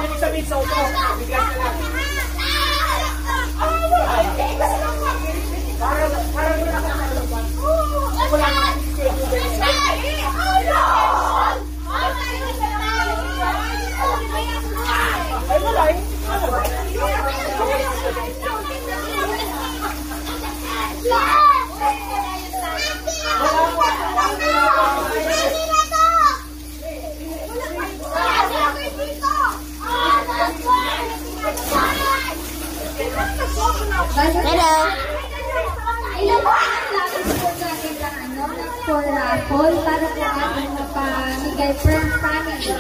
Ibig sabihin sa auto. Bigyan ka lang. Hello. For raffle para po ating mapamigay per family.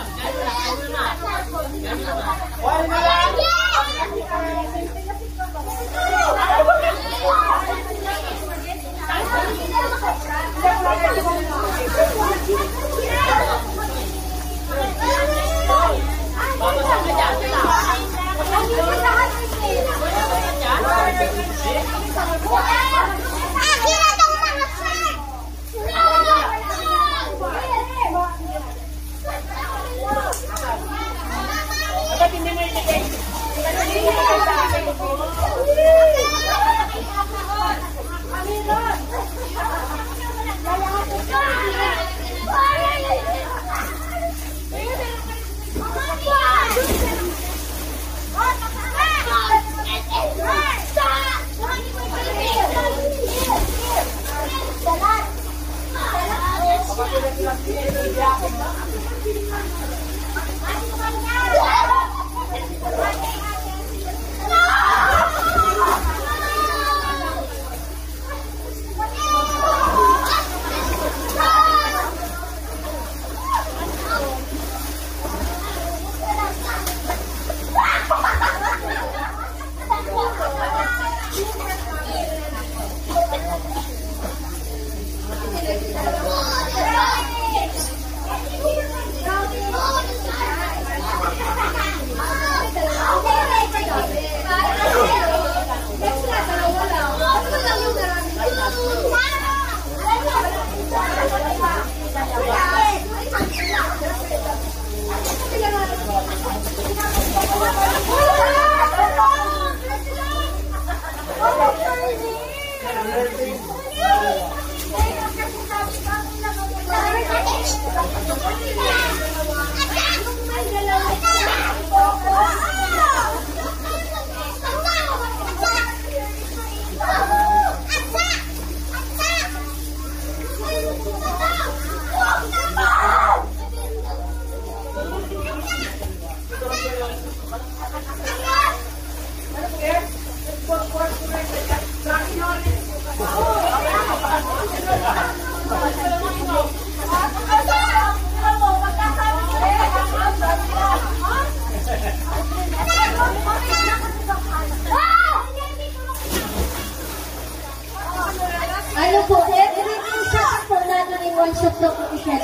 Ano po, every shot po natin ay one shot na po siya.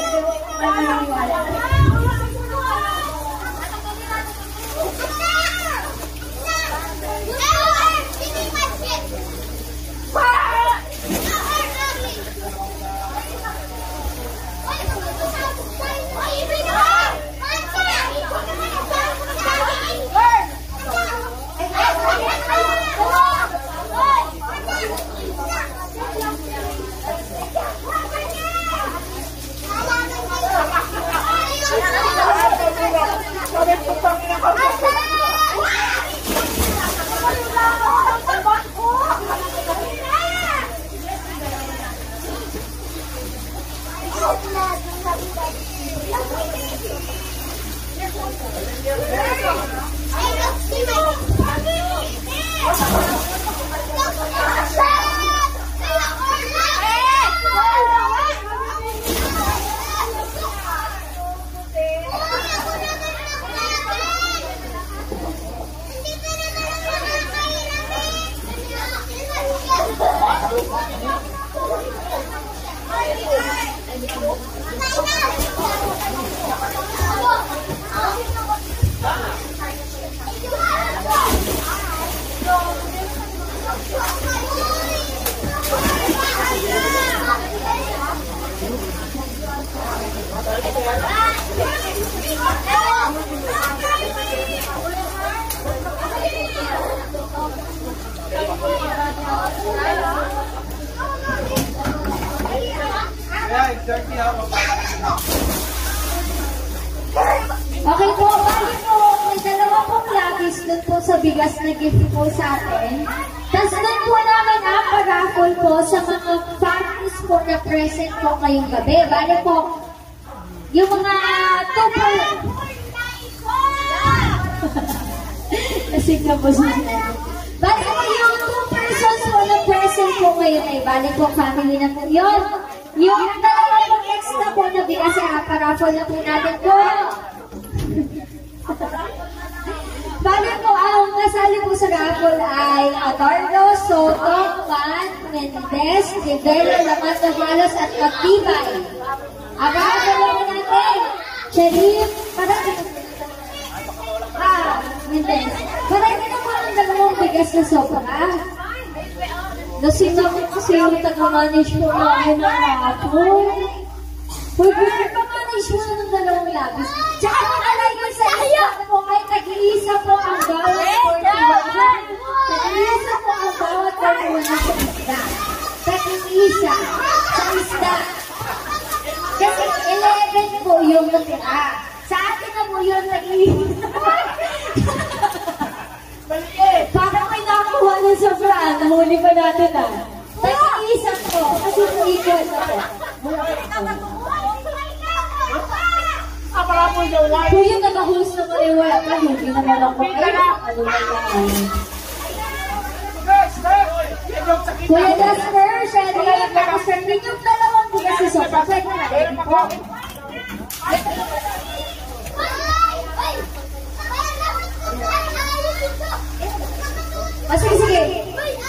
Ang naniniwala. Guys, dirty ha. Okay po, bali po, may dalawa pong labis dun po sa bigas na gift po sa atin. Tapos dun po namin ang pag-raffle po sa mga families po na present po ngayong gabi. Bali po, yung mga Nasig na po siya. Bali po yung 2 persons po na present po ngayon ay bali po family na po yun. Yung dalawa pong extra po na bigas ay aparaffle na po natin po. Bali po ang nasali po sa raffle ay Adardo, Soto, Juan, Mendez, Rivera, Laman, Navalos at Magtibay. Ang raffle po natin, Cherif, Mendez. Parang na po ang dalawang bigas na sopa. Lasing na po kasi yung taga-manage po namin ng raffle. Pwede pa manage mo ng dalawang labis. Tsaka alay ko sa iyo po ay tag-iisa po ang bawat 41. Tag-iisa po ang bawat 41 sa isda. Tag-iisa sa isda. Kasi 11 po yung natira. Sa akin na po yun tag-iisa. Parang may nakakuha ng sobraan. Nahuli pa natin Tag-iisa po. Kasi po equal na po. Kuya, nag-host na maliwala ka. Hindi na meron ko kayo. Kuya Jasper, Shelly, Jasper, yung dalawang bigas si Sopa. Pwede na rin po. Sige.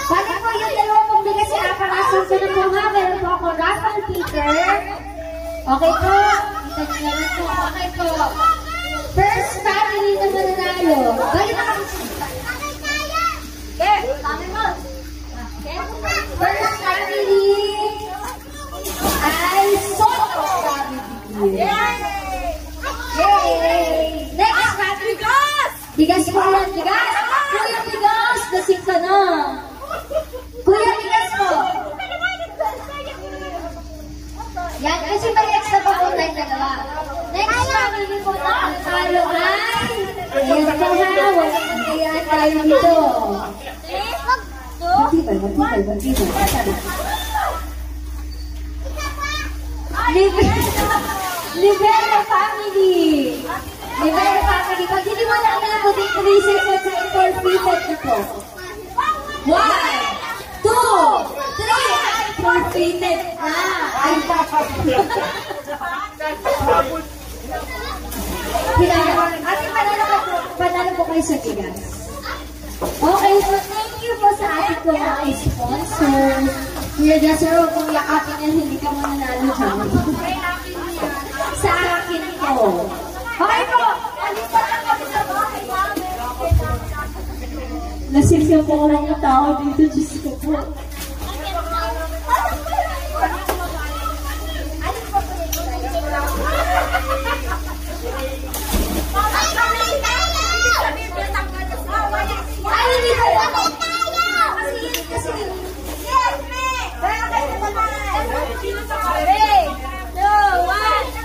Bali po yung dalawang bigas si Aparason sa na po ha. Meron po ako Raffle Peter. Okay po. Kita nyo naman po. Okay po. First family na mananalo. Bali na kami siya. First family ay Soto family. Yay! Next family. Bigas po yan. Bigas! Kuya Bigas! Dasing ka na. Kuya Bigas po. Yan, kasi may extra pa po tayo dalawa. Next family po na ang talo ay ayan po ha, walang nangyayaan tayo dito. Matibay. Libera family. Libera family. Pag hindi mo na alam po, din 3 seconds sa forfeited na po. 1, 2, 3, forfeited na. Ay, ate, panalo po kayo sa bigas. Okay, so thank you po sa ating po mga sponsor. Kuya Jasper, kung yakapin yan, hindi ka mananalo dyan. Sa akin po. Okay po, alipat na kami sa bahay namin. Nasirsiya po ko lang yung tao dito, Diyos ko po. Ay, hindi ko lang. Kasi, yes, me! Kaya kayo naman! 3, 2, 1.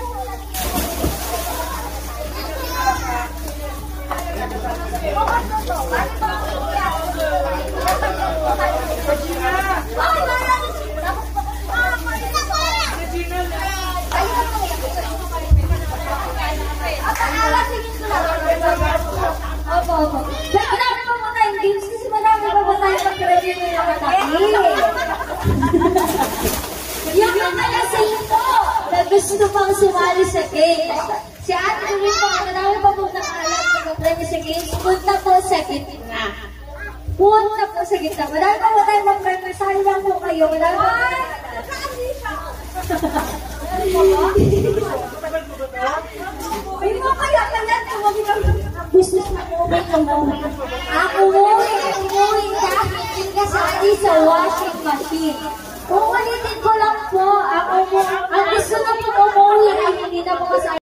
Marami pa po tayong games kasi marami pa po tayong mag-review ng mga tabi. Yung mga lasing po na gusto pang sumali sa games. Si ate ko rin po, marami pa po nakaalam na mag-review sa games. Punta po sa gitna. Punta po sa gitna. Marami pa po tayong mag-review. Sali lang po kayo. Marami pa po Ay, mga kaya pala. Business na po ba yung moment? Umuwi kahit yung kasali sa washing machine. Uulitin ko lang po, ang gusto na po umuwi ay hindi na po kasali.